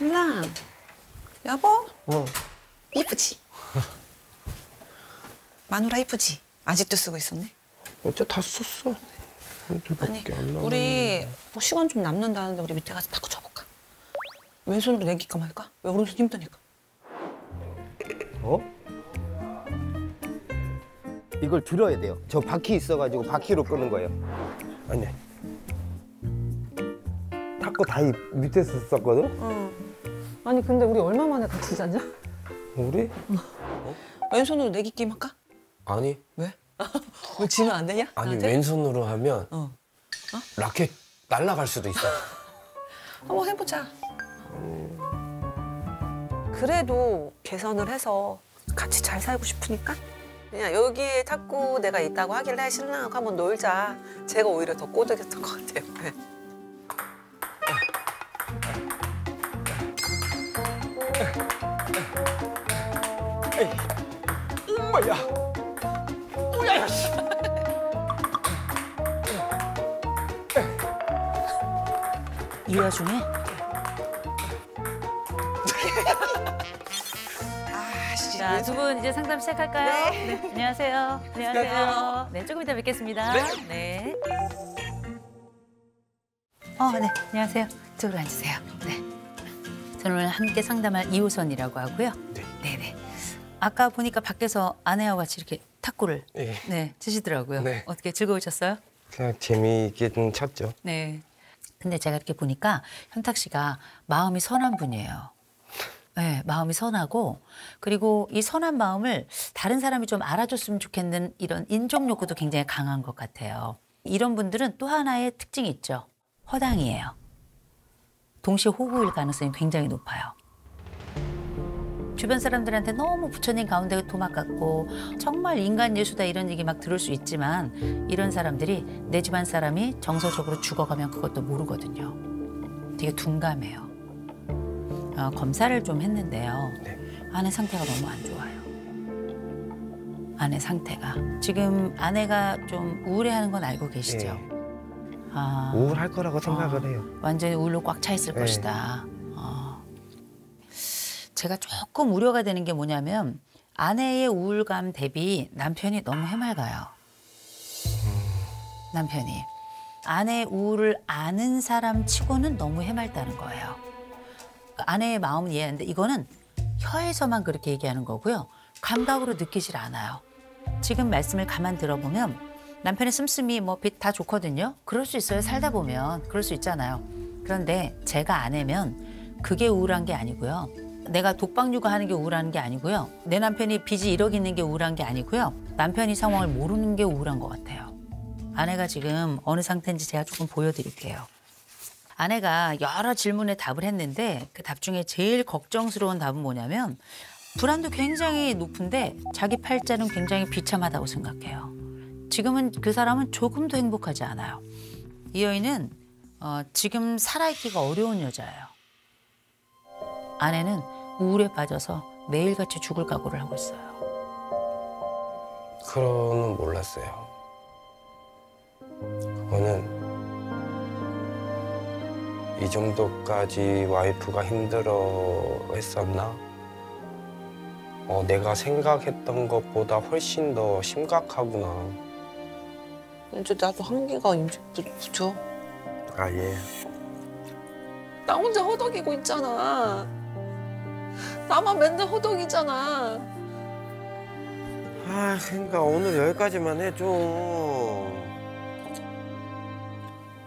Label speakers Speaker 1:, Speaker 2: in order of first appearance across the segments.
Speaker 1: 신랑. 여보? 이쁘지? 마누라 이쁘지? 아직도 쓰고 있었네?
Speaker 2: 어째 다 썼어.
Speaker 1: 아니, 우리 뭐 시간 좀 남는다는데 우리 밑에 가서 탁구 쳐볼까? 왼손으로 내기까 말까? 왜 오른손 힘드니까?
Speaker 2: 어? 이걸 들어야 돼요. 저 바퀴 있어가지고 바퀴로 끄는 거예요. 아니. 탁구 다이 밑에서 썼거든?
Speaker 1: 응. 아니 근데 우리 얼마 만에 같이 자냐?
Speaker 2: 우리?
Speaker 1: 왼손으로 내기 게임 할까?
Speaker 3: 아니.
Speaker 1: 왜? 왜 지면 안 되냐?
Speaker 3: 아니
Speaker 1: 나한테?
Speaker 3: 왼손으로 하면 라켓 날아갈 수도 있어.
Speaker 1: 한번 해보자. 그래도 개선을 해서 같이 잘 살고 싶으니까 그냥 여기에 탁구 내가 있다고 하길래 신랑하고 한번 놀자. 제가 오히려 더 꼬드겼던 것 같아요. 네.
Speaker 2: 엄마야. 오야야 씨.
Speaker 4: 이 와중에 자, 두 분 이제 상담 시작할까요? 네. 안녕하세요. 안녕하세요. 네, 조금 이따 뵙겠습니다. 네. 네. 안녕하세요. 이쪽으로 앉으세요. 네. 저는 오늘 함께 상담할 2호선이라고 하고요.
Speaker 3: 네.
Speaker 4: 네네. 아까 보니까 밖에서 아내와 같이 이렇게 탁구를
Speaker 3: 네.
Speaker 4: 치시더라고요.
Speaker 3: 네.
Speaker 4: 어떻게 즐거우셨어요?
Speaker 2: 그냥 재미있게 쳤죠.
Speaker 4: 네. 근데 제가 이렇게 보니까 현탁 씨가 마음이 선한 분이에요. 네, 마음이 선하고 그리고 이 선한 마음을 다른 사람이 좀 알아줬으면 좋겠는 이런 인정 욕구도 굉장히 강한 것 같아요. 이런 분들은 또 하나의 특징이 있죠. 허당이에요. 동시에 호구일 가능성이 굉장히 높아요. 주변 사람들한테 너무 부처님 가운데 도막 같고 정말 인간 예수다 이런 얘기 막 들을 수 있지만 이런 사람들이 내 집안 사람이 정서적으로 죽어가면 그것도 모르거든요. 되게 둔감해요. 검사를 좀 했는데요.
Speaker 2: 네.
Speaker 4: 아내 상태가 너무 안 좋아요. 아내 상태가. 지금 아내가 좀 우울해하는 건 알고 계시죠?
Speaker 2: 네.
Speaker 4: 아,
Speaker 2: 우울할 거라고 생각을 해요.
Speaker 4: 완전히 우울로 꽉 차 있을 것이다. 제가 조금 우려가 되는 게 뭐냐면 아내의 우울감 대비 남편이 너무 해맑아요. 남편이. 아내의 우울을 아는 사람 치고는 너무 해맑다는 거예요. 아내의 마음은 이해하는데 이거는 혀에서만 그렇게 얘기하는 거고요. 감각으로 느끼질 않아요. 지금 말씀을 가만 들어보면 남편의 씀씀이 뭐 빛 다 좋거든요. 그럴 수 있어요. 살다 보면. 그럴 수 있잖아요. 그런데 제가 아내면 그게 우울한 게 아니고요. 내가 독박 육아하는 게 우울한 게 아니고요. 내 남편이 빚이 1억 있는 게 우울한 게 아니고요. 남편이 상황을 모르는 게 우울한 것 같아요. 아내가 지금 어느 상태인지 제가 조금 보여드릴게요. 아내가 여러 질문에 답을 했는데 그 답 중에 제일 걱정스러운 답은 뭐냐면 불안도 굉장히 높은데 자기 팔자는 굉장히 비참하다고 생각해요. 지금은 그 사람은 조금도 행복하지 않아요. 이 여인은 지금 살아있기가 어려운 여자예요. 아내는 우울에 빠져서 매일같이 죽을 각오를 하고 있어요.
Speaker 3: 그거는 몰랐어요. 그거는 이 정도까지 와이프가 힘들어 했었나? 내가 생각했던 것보다 훨씬 더 심각하구나.
Speaker 1: 이제 나도 한계가 이제 붙여.
Speaker 2: 아, 예.
Speaker 1: 나 혼자 허덕이고 있잖아. 나만 맨날 허덕이잖아.
Speaker 2: 그러니까 오늘 여기까지만 해줘.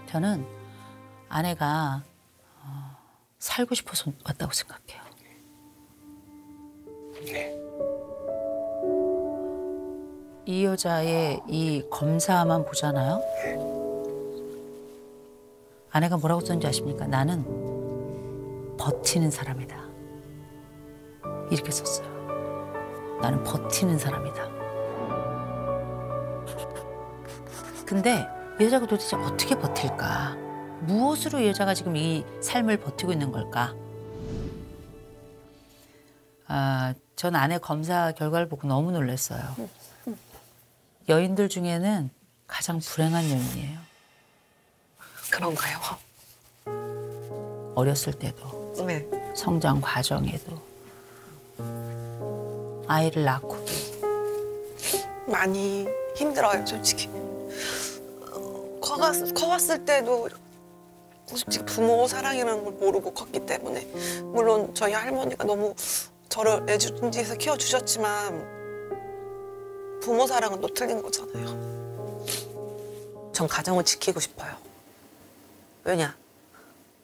Speaker 4: 저는 아내가 살고 싶어서 왔다고 생각해요.
Speaker 3: 네.
Speaker 4: 이 여자의 이 검사만 보잖아요. 아내가 뭐라고 썼는지 아십니까? 나는 버티는 사람이다. 이렇게 썼어요. 나는 버티는 사람이다. 근데 이 여자가 도대체 어떻게 버틸까? 무엇으로 이 여자가 지금 이 삶을 버티고 있는 걸까? 전 아내 검사 결과를 보고 너무 놀랐어요. 여인들 중에는 가장 불행한 여인이에요.
Speaker 1: 그런가요?
Speaker 4: 어렸을 때도
Speaker 1: 네.
Speaker 4: 성장 과정에도 아이를 낳고도
Speaker 1: 많이 힘들어요, 솔직히. 커왔을 때도 솔직히 부모 사랑이라는 걸 모르고 컸기 때문에 물론 저희 할머니가 너무 저를 애지중지해서 키워주셨지만 부모 사랑은 또 틀린 거잖아요. 전 가정을 지키고 싶어요. 왜냐?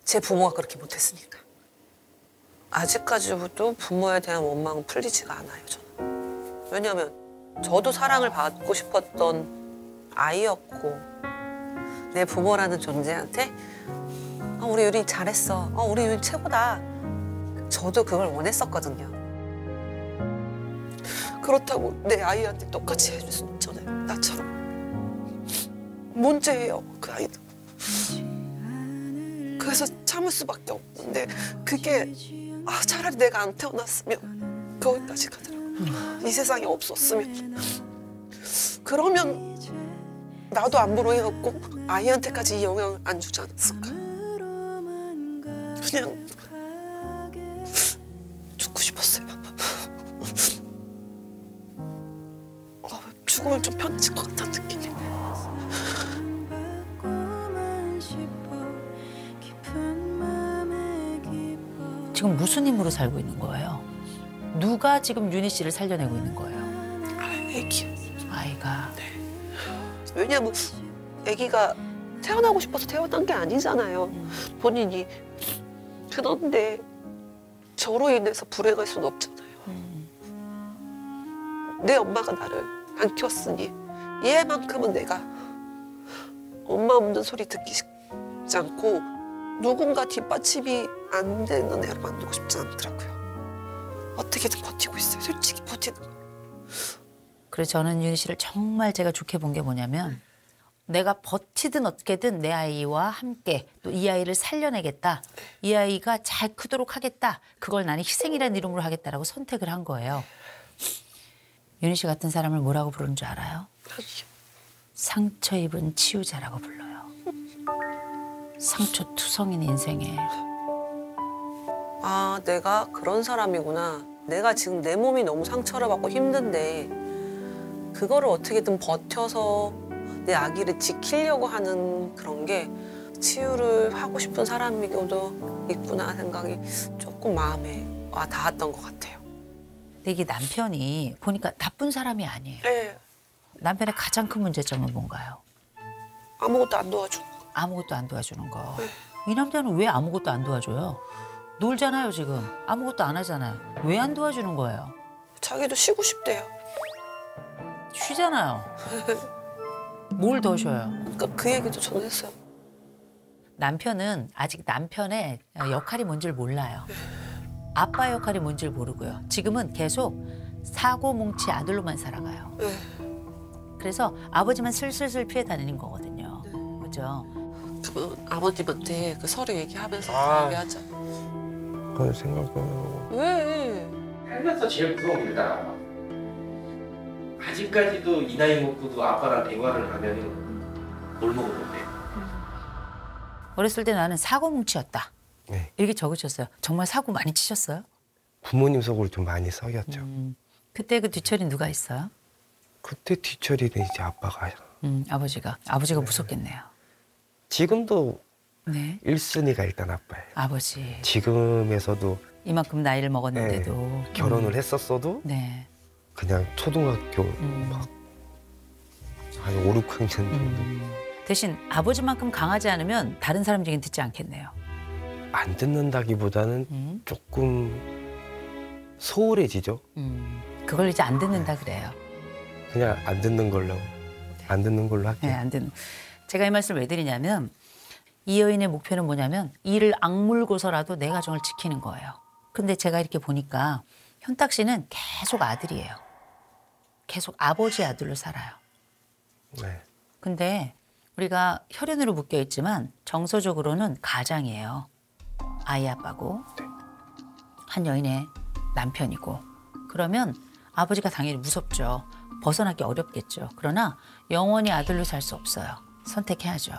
Speaker 1: 제 부모가 그렇게 못했으니까. 아직까지도 부모에 대한 원망은 풀리지가 않아요, 저는. 왜냐하면 저도 사랑을 받고 싶었던 아이였고 내 부모라는 존재한테 우리 유리 잘했어. 우리 유리 최고다. 저도 그걸 원했었거든요. 그렇다고 내 아이한테 똑같이 해줄 수는 없잖아요. 나처럼. 문제예요, 그 아이도. 그래서 참을 수밖에 없는데 그게 차라리 내가 안 태어났으면 거기까지 가더라고요. 이 세상에 없었으면. 그러면 나도 안 불행했고 아이한테까지 이 영향을 안 주지 않았을까. 그냥 죽고 싶었어요. 죽으면 좀 편해질 것 같다는 느낌이.
Speaker 4: 지금 무슨 힘으로 살고 있는 거예요? 누가 지금 윤희 씨를 살려내고 있는 거예요?
Speaker 1: 애기.
Speaker 4: 아이가.
Speaker 1: 왜냐면 애기가 태어나고 싶어서 태어난 게 아니잖아요. 본인이. 그런데 저로 인해서 불행할 수는 없잖아요. 내 엄마가 나를 안 키웠으니 얘만큼은 내가 엄마 없는 소리 듣기 쉽지 않고 누군가 뒷받침이 안 되는 애를 만들고 싶지 않더라고요. 어떻게든 버티고 있어요. 솔직히 버티는 거예요.
Speaker 4: 그래서 저는 윤희 씨를 정말 제가 좋게 본 게 뭐냐면 내가 버티든 어떻게든 내 아이와 함께 또 이 아이를 살려내겠다. 이 아이가 잘 크도록 하겠다. 그걸 나는 희생이라는 이름으로 하겠다라고 선택을 한 거예요. 윤희 씨 같은 사람을 뭐라고 부르는 줄 알아요? 상처 입은 치유자라고 불러요. 상처투성인 인생에.
Speaker 1: 내가 그런 사람이구나. 내가 지금 내 몸이 너무 상처를 받고 힘든데 그거를 어떻게든 버텨서 내 아기를 지키려고 하는 그런 게 치유를 하고 싶은 사람이고도 있구나 생각이 조금 마음에 와 닿았던 것 같아요.
Speaker 4: 근데 이게 남편이 보니까 나쁜 사람이 아니에요.
Speaker 1: 네.
Speaker 4: 남편의 가장 큰 문제점은 뭔가요?
Speaker 1: 아무것도 안 도와줘.
Speaker 4: 아무것도 안 도와주는 거. 이 남자는 왜 아무것도 안 도와줘요? 놀잖아요, 지금. 아무것도 안 하잖아요. 왜 안 도와주는 거예요?
Speaker 1: 자기도 쉬고 싶대요.
Speaker 4: 쉬잖아요. 뭘 더 쉬어요?
Speaker 1: 그러니까 그 얘기도 저는 했어요.
Speaker 4: 남편은 아직 남편의 역할이 뭔지를 몰라요. 아빠 역할이 뭔지를 모르고요. 지금은 계속 사고뭉치 아들로만 살아가요. 그래서 아버지만 슬슬슬 피해 다니는 거거든요. 그죠?
Speaker 1: 그러면 아버님한테 그 서류 얘기하면서 얘기하자.
Speaker 3: 그런 생각은
Speaker 1: 왜?
Speaker 5: 살면서 제일 무서운 게 있다. 아직까지도 이 나이 먹고도 아빠랑 대화를 하면은 뭘 먹어도 돼.
Speaker 4: 어렸을 때 나는 사고뭉치였다.
Speaker 3: 네.
Speaker 4: 이렇게 적으셨어요. 정말 사고 많이 치셨어요?
Speaker 3: 부모님 속으로 좀 많이 썩였죠.
Speaker 4: 그때 그 뒤처리 누가 있어요?
Speaker 3: 그때 뒤처리는 이제 아빠가.
Speaker 4: 아버지가 무섭겠네요.
Speaker 3: 지금도
Speaker 4: 네.
Speaker 3: 1순위가 일단 아빠예요.
Speaker 4: 아버지.
Speaker 3: 지금에서도
Speaker 4: 이만큼 나이를 먹었는데도.
Speaker 3: 결혼을 했었어도
Speaker 4: 네.
Speaker 3: 그냥 초등학교 막 한 5, 6학년 정도
Speaker 4: 대신 아버지만큼 강하지 않으면 다른 사람 얘기는 듣지 않겠네요.
Speaker 3: 안 듣는다기보다는 조금 소홀해지죠.
Speaker 4: 그걸 이제 안 듣는다 그래요.
Speaker 3: 그냥 안 듣는 걸로 할게요.
Speaker 4: 네, 안 듣는. 제가 이 말씀을 왜 드리냐면 이 여인의 목표는 뭐냐면 이를 악물고서라도 내 가정을 지키는 거예요. 근데 제가 이렇게 보니까 현탁 씨는 계속 아들이에요. 계속 아버지의 아들로 살아요.
Speaker 3: 네.
Speaker 4: 근데 우리가 혈연으로 묶여 있지만 정서적으로는 가장이에요. 아이 아빠고 한 여인의 남편이고. 그러면 아버지가 당연히 무섭죠. 벗어나기 어렵겠죠. 그러나 영원히 아들로 살 수 없어요. 선택해야죠.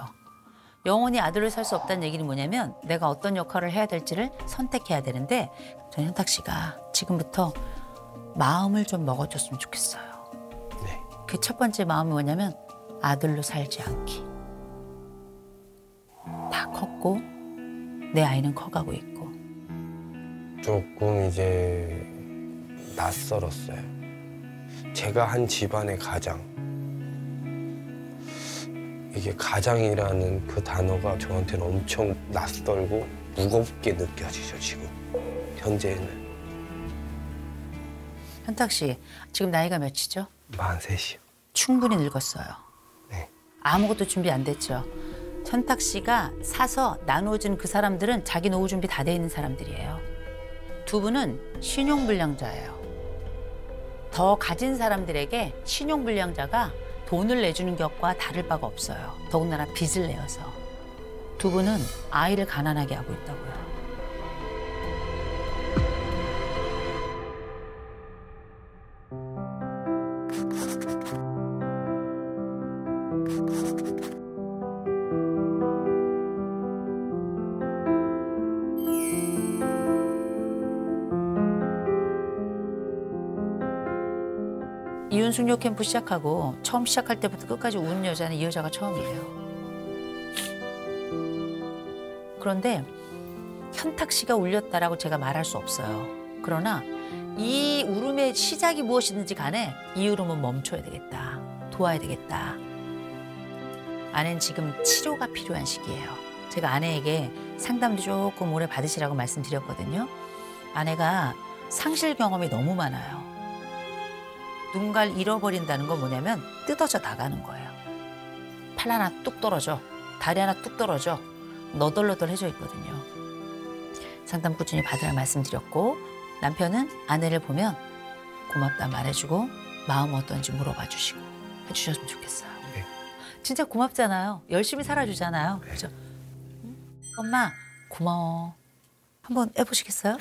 Speaker 4: 영원히 아들로 살 수 없다는 얘기는 뭐냐면 내가 어떤 역할을 해야 될지를 선택해야 되는데 전 현탁 씨가 지금부터 마음을 좀 먹어줬으면 좋겠어요.
Speaker 3: 네.
Speaker 4: 그 첫 번째 마음이 뭐냐면 아들로 살지 않기. 다 컸고 내 아이는 커가고 있고.
Speaker 3: 조금 이제 낯설었어요. 제가 한 집안의 가장. 이게 가장이라는 그 단어가 저한테는 엄청 낯설고 무겁게 느껴지죠, 지금. 현재는.
Speaker 4: 현탁 씨 지금 나이가 몇이죠?
Speaker 3: 43이요.
Speaker 4: 충분히 늙었어요.
Speaker 3: 네.
Speaker 4: 아무것도 준비 안 됐죠. 현탁 씨가 사서 나눠준 그 사람들은 자기 노후 준비 다 돼 있는 사람들이에요. 두 분은 신용불량자예요. 더 가진 사람들에게 신용불량자가 돈을 내주는 것과 다를 바가 없어요. 더군다나 빚을 내어서. 두 분은 아이를 가난하게 하고 있다고요. 이혼 숙녀 캠프 시작하고 처음 시작할 때부터 끝까지 운 여자는 이 여자가 처음이에요. 그런데 현탁 씨가 울렸다라고 제가 말할 수 없어요. 그러나 이 울음의 시작이 무엇이든지 간에 이 울음은 멈춰야 되겠다. 도와야 되겠다. 아내는 지금 치료가 필요한 시기예요. 제가 아내에게 상담도 조금 오래 받으시라고 말씀드렸거든요. 아내가 상실 경험이 너무 많아요. 누군가를 잃어버린다는 건 뭐냐면 뜯어져 나가는 거예요. 팔 하나 뚝 떨어져, 다리 하나 뚝 떨어져, 너덜너덜해져 있거든요. 상담 꾸준히 받으라 말씀드렸고 남편은 아내를 보면 고맙다 말해주고 마음 어떤지 물어봐 주시고 해주셨으면 좋겠어요.
Speaker 3: 네.
Speaker 4: 진짜 고맙잖아요. 열심히 살아주잖아요. 그죠? 엄마 고마워. 한번 해보시겠어요?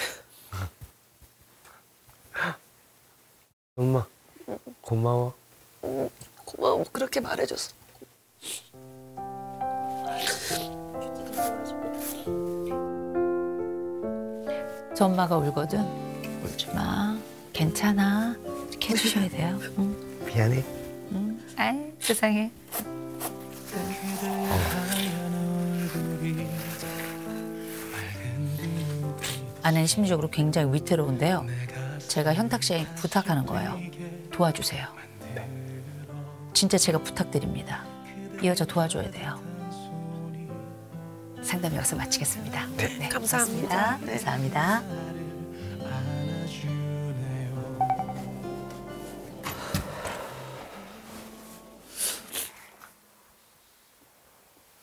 Speaker 3: 엄마, 고마워.
Speaker 1: 고마워. 그렇게 말해줘서.
Speaker 4: 저 엄마가 울거든. 울지 마. 괜찮아. 이렇게 해주셔야 돼요. 응.
Speaker 3: 미안해.
Speaker 4: 응. 아이 세상에. 아내는 심리적으로 굉장히 위태로운데요. 제가 현탁 씨에게 부탁하는 거예요. 도와주세요. 진짜 제가 부탁드립니다. 이 여자 도와줘야 돼요. 상담 여기서 마치겠습니다. 네,
Speaker 1: 감사합니다.
Speaker 4: 고맙습니다.
Speaker 1: 네.
Speaker 4: 감사합니다.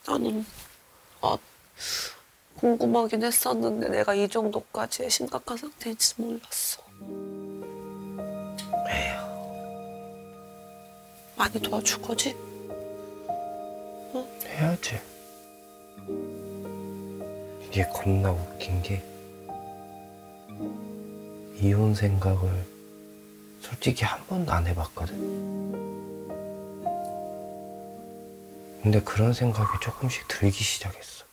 Speaker 1: 나는 궁금하긴 했었는데 내가 이 정도까지 심각한 상태인지 몰랐어. 많이 도와줄 거지?
Speaker 3: 해야지. 이게 겁나 웃긴 게 이혼 생각을 솔직히 한 번도 안 해봤거든. 근데 그런 생각이 조금씩 들기 시작했어.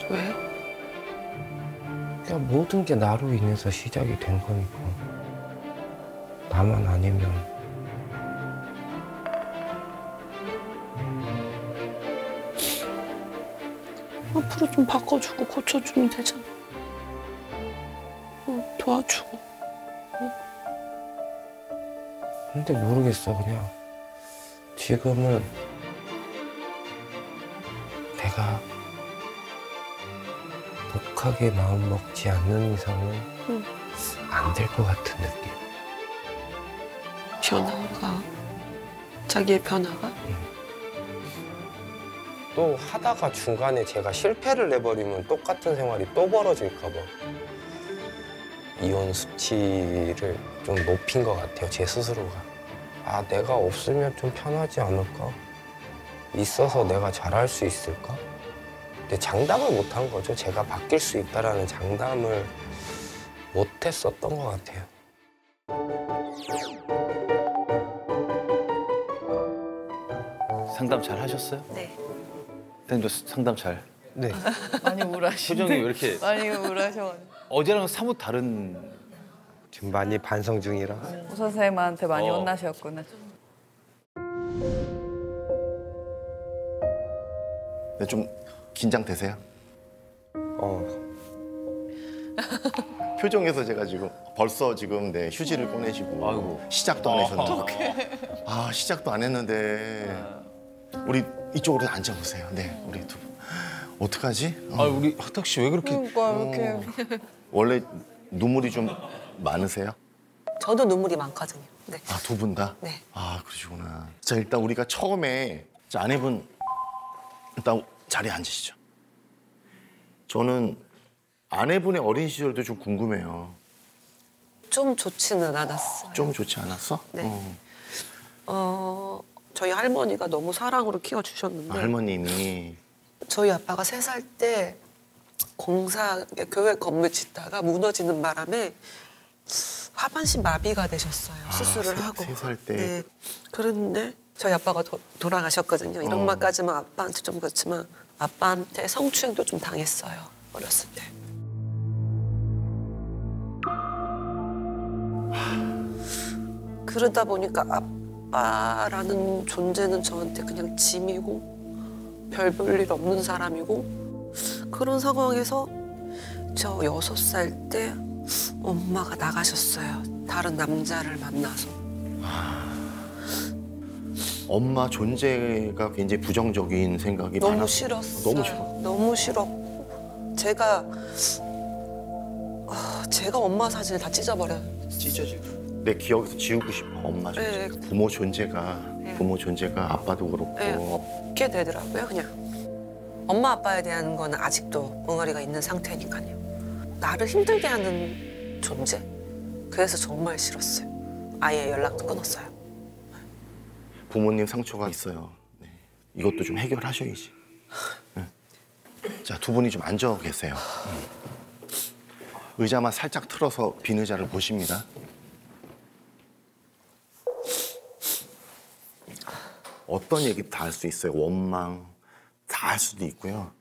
Speaker 1: 왜?
Speaker 3: 그냥 모든 게 나로 인해서 시작이 된 거니까. 나만 아니면
Speaker 1: 앞으로 좀 바꿔주고 고쳐주면 되잖아. 도와주고.
Speaker 3: 근데 모르겠어. 그냥 지금은 내가 독하게 마음 먹지 않는 이상은 안 될 것 같은 느낌.
Speaker 1: 변화가 자기의 변화가
Speaker 3: 또 하다가 중간에 제가 실패를 내버리면 똑같은 생활이 또 벌어질까 봐 이혼 수치를 좀 높인 것 같아요, 제 스스로가. 아, 내가 없으면 좀 편하지 않을까? 있어서 내가 잘할 수 있을까? 근데 장담을 못 한 거죠. 제가 바뀔 수 있다라는 장담을 못 했었던 것 같아요.
Speaker 6: 상담 잘 하셨어요?
Speaker 1: 네.
Speaker 6: 선생님도 상담 잘.
Speaker 3: 네.
Speaker 7: 많이 우울하시네.
Speaker 6: 표정이 왜 이렇게
Speaker 7: 많이 우울하셔.
Speaker 6: 어제랑 사뭇 다른.
Speaker 3: 지금 많이 반성 중이라.
Speaker 7: 오 선생님한테 많이
Speaker 6: 어.
Speaker 7: 혼나셨구나.
Speaker 8: 네, 좀 긴장되세요? 표정에서 제가 지금 벌써 지금 네, 휴지를 꺼내시고
Speaker 6: 아이고.
Speaker 8: 시작도 안 하셨는데 시작도 안 했는데 우리 이쪽으로 앉아보세요. 네, 우리 두 분. 어떡하지?
Speaker 6: 아 우리 학탁 씨 왜 그렇게?
Speaker 7: 그러니까 이렇게
Speaker 8: 원래 눈물이 좀 많으세요?
Speaker 1: 저도 눈물이 많거든요. 네.
Speaker 8: 아, 두 분 다?
Speaker 1: 네.
Speaker 8: 아, 그러시구나. 자, 일단 우리가 처음에 자, 아내분 일단 자리에 앉으시죠. 저는 아내분의 어린 시절도 좀 궁금해요.
Speaker 1: 좀 좋지는 않았어요.
Speaker 8: 좀 좋지 않았어?
Speaker 1: 네. 저희 할머니가 너무 사랑으로 키워주셨는데
Speaker 8: 할머님이
Speaker 1: 저희 아빠가 3살 때 교회 건물 짓다가 무너지는 바람에 하반신 마비가 되셨어요. 수술을 하고.
Speaker 8: 3살 때.
Speaker 1: 네. 그랬는데 저희 아빠가 돌아가셨거든요. 이런 말까지만 아빠한테 좀 그렇지만 아빠한테 성추행도 좀 당했어요. 어렸을 때. 그러다 보니까 아빠라는 존재는 저한테 그냥 짐이고 별 볼 일 없는 사람이고 그런 상황에서 저 6살 때 엄마가 나가셨어요. 다른 남자를 만나서.
Speaker 8: 엄마 존재가 굉장히 부정적인 생각이
Speaker 1: 너무
Speaker 8: 많았어요.
Speaker 1: 싫었어요.
Speaker 8: 너무 싫어.
Speaker 1: 너무 싫었고 제가 엄마 사진을 다 찢어버려요.
Speaker 8: 내 기억에서 지우고 싶어, 엄마 존재.
Speaker 1: 네.
Speaker 8: 부모 존재가
Speaker 1: 네.
Speaker 8: 부모 존재가 아빠도 그렇고.
Speaker 1: 네, 없게 되더라고요, 그냥. 엄마 아빠에 대한 거는 아직도 엉어리가 있는 상태니까요. 나를 힘들게 하는 존재? 그래서 정말 싫었어요. 아예 연락도 끊었어요.
Speaker 8: 부모님 상처가 있어요. 네. 이것도 좀 해결하셔야지. 네. 자, 두 분이 좀 앉아 계세요. 의자만 살짝 틀어서 빈 의자를 보십니다. 어떤 얘기 다 할 수 있어요. 원망 다 할 수도 있고요.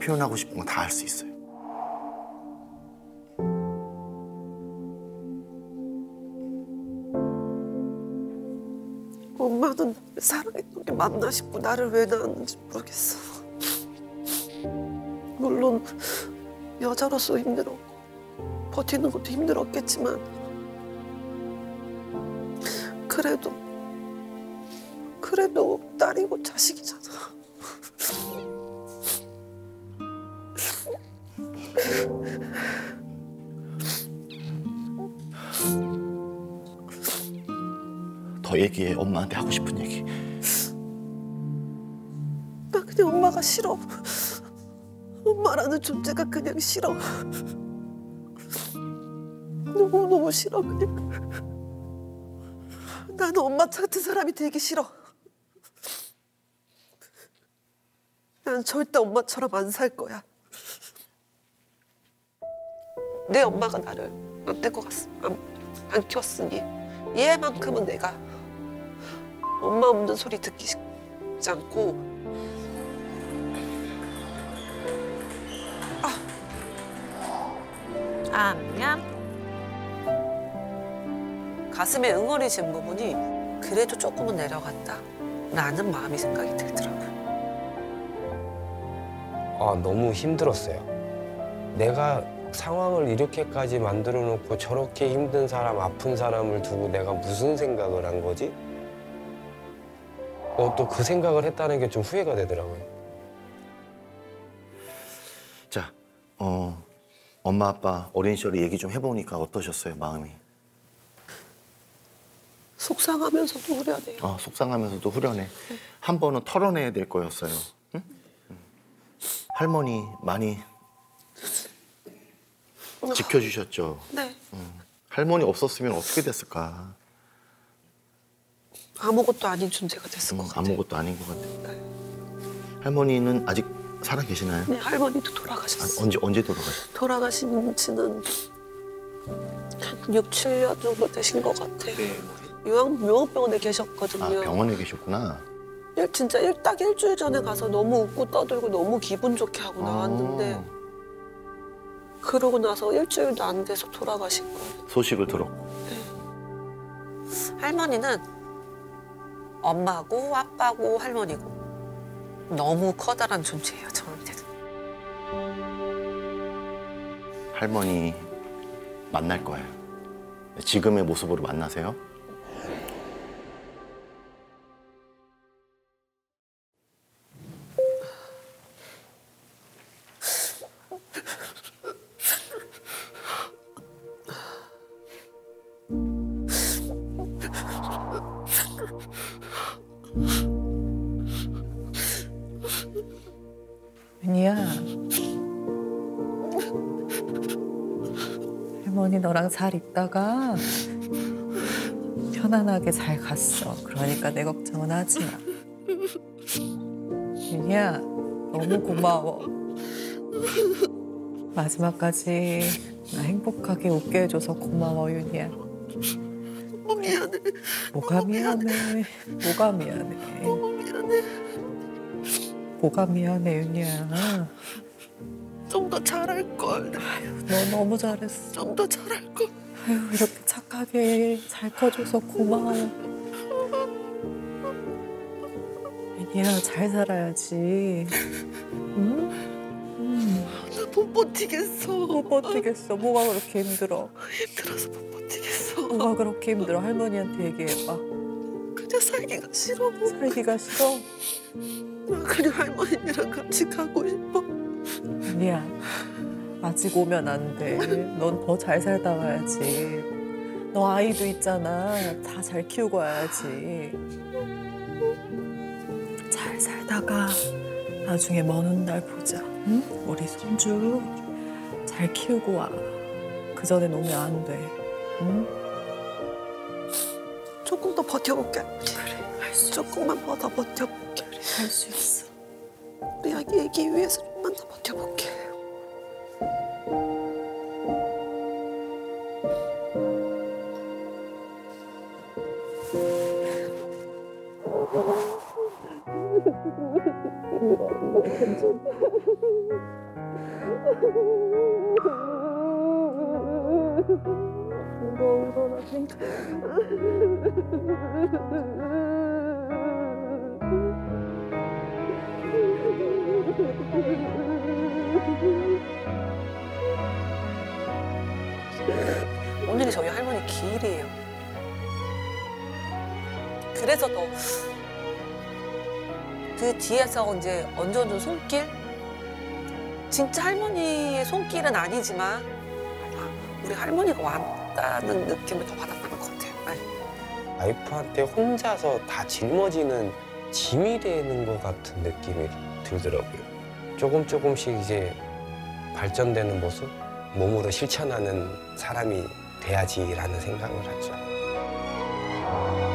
Speaker 8: 표현하고 싶은 거 다 할 수 있어요.
Speaker 1: 엄마는 사랑했던 게 맞나 싶고 나를 왜 낳았는지 모르겠어. 물론 여자로서 힘들었고 버티는 것도 힘들었겠지만 그래도 딸이고 자식이잖아.
Speaker 8: 더 얘기해. 엄마한테 하고 싶은 얘기.
Speaker 1: 나 그냥 엄마가 싫어. 엄마라는 존재가 그냥 싫어. 너무 싫어 그냥. 나는 엄마 같은 사람이 되기 싫어. 난 절대 엄마처럼 안 살 거야. 내 엄마가 나를 안 데리고 안 키웠으니 얘만큼은 내가 엄마 없는 소리 듣기 쉽지 않고 암냠 가슴에 응어리진 부분이 그래도 조금은 내려갔다 라는 마음이 생각이 들더라고요.
Speaker 3: 너무 힘들었어요. 내가 상황을 이렇게까지 만들어 놓고 저렇게 힘든 사람, 아픈 사람을 두고 내가 무슨 생각을 한 거지? 또 그 생각을 했다는 게 좀 후회가 되더라고요.
Speaker 8: 자, 엄마 아빠 어린 시절에 얘기 좀 해보니까 어떠셨어요, 마음이?
Speaker 1: 속상하면서도 후련해요.
Speaker 8: 속상하면서도 후련해. 한 번은 털어내야 될 거였어요. 응? 할머니 많이 지켜주셨죠?
Speaker 1: 네.
Speaker 8: 할머니 없었으면 어떻게 됐을까?
Speaker 1: 아무것도 아닌 존재가 됐을 것 같아요.
Speaker 8: 아무것도 아닌 것 같아요.
Speaker 1: 네.
Speaker 8: 할머니는 아직 살아 계시나요?
Speaker 1: 네, 할머니도 돌아가셨어요.
Speaker 8: 언제 돌아가셨어요?
Speaker 1: 돌아가신 지는 한 6, 7년 정도 되신 것 같아요.
Speaker 5: 네.
Speaker 1: 요양병원에 계셨거든요.
Speaker 8: 아, 병원에 계셨구나.
Speaker 1: 진짜 딱 일주일 전에 가서 너무 웃고 떠들고 너무 기분 좋게 하고 나왔는데
Speaker 8: 아,
Speaker 1: 그러고 나서 일주일도 안 돼서 돌아가신 거예요.
Speaker 8: 소식을 들었고.
Speaker 1: 할머니는 엄마고 아빠고 할머니고 너무 커다란 존재예요, 저한테는.
Speaker 8: 할머니 만날 거예요. 지금의 모습으로 만나세요.
Speaker 7: 윤희야. 할머니 너랑 잘 있다가 편안하게 잘 갔어. 그러니까 내 걱정은 하지 마. 윤희야, 너무 고마워. 마지막까지 나 행복하게 웃게 해줘서 고마워, 윤희야.
Speaker 1: 미안해.
Speaker 7: 뭐가 미안해. 뭐가 미안해.
Speaker 1: 미안해.
Speaker 7: 뭐가 미안해, 윤희야.
Speaker 1: 좀 더 잘할 걸.
Speaker 7: 너 너무 잘했어.
Speaker 1: 좀 더 잘할 걸.
Speaker 7: 아유, 이렇게 착하게 잘 커줘서 고마워. 윤희야, 잘 살아야지. 응?
Speaker 1: 나 못 버티겠어.
Speaker 7: 못 버티겠어. 뭐가 그렇게 힘들어?
Speaker 1: 힘들어서 못 버티겠어.
Speaker 7: 뭐가 그렇게 힘들어? 할머니한테 얘기해봐.
Speaker 1: 그냥 살기가 싫어.
Speaker 7: 살기가 싫어?
Speaker 1: 나 그냥 할머니랑 같이 가고 싶어.
Speaker 7: 아니야. 아직 오면 안 돼. 넌 더 잘 살다 와야지. 너 아이도 있잖아. 다 잘 키우고 와야지. 잘 살다가 나중에 먼 훗날 보자. 응? 우리 손주 잘 키우고 와. 그 전에 오면 안 돼. 응?
Speaker 1: 조금 더 버텨볼게.
Speaker 7: 그래, 할 수
Speaker 1: 조금만 더 버텨볼게.
Speaker 7: 할 수 있어.
Speaker 1: 우리 아기 애기 위해서 좀만 더 버텨볼게. 오늘이 저희 할머니 기일이에요. 그래서 더 그 뒤에서 이제 얹어준 손길? 진짜 할머니의 손길은 아니지만 우리 할머니가 왔다는 느낌을 더 받았던 것 같아요. 네.
Speaker 3: 와이프한테 혼자서 다 짊어지는 짐이 되는 것 같은 느낌이 들더라고요. 조금씩 이제 발전되는 모습, 몸으로 실천하는 사람이 돼야지라는 생각을 하죠.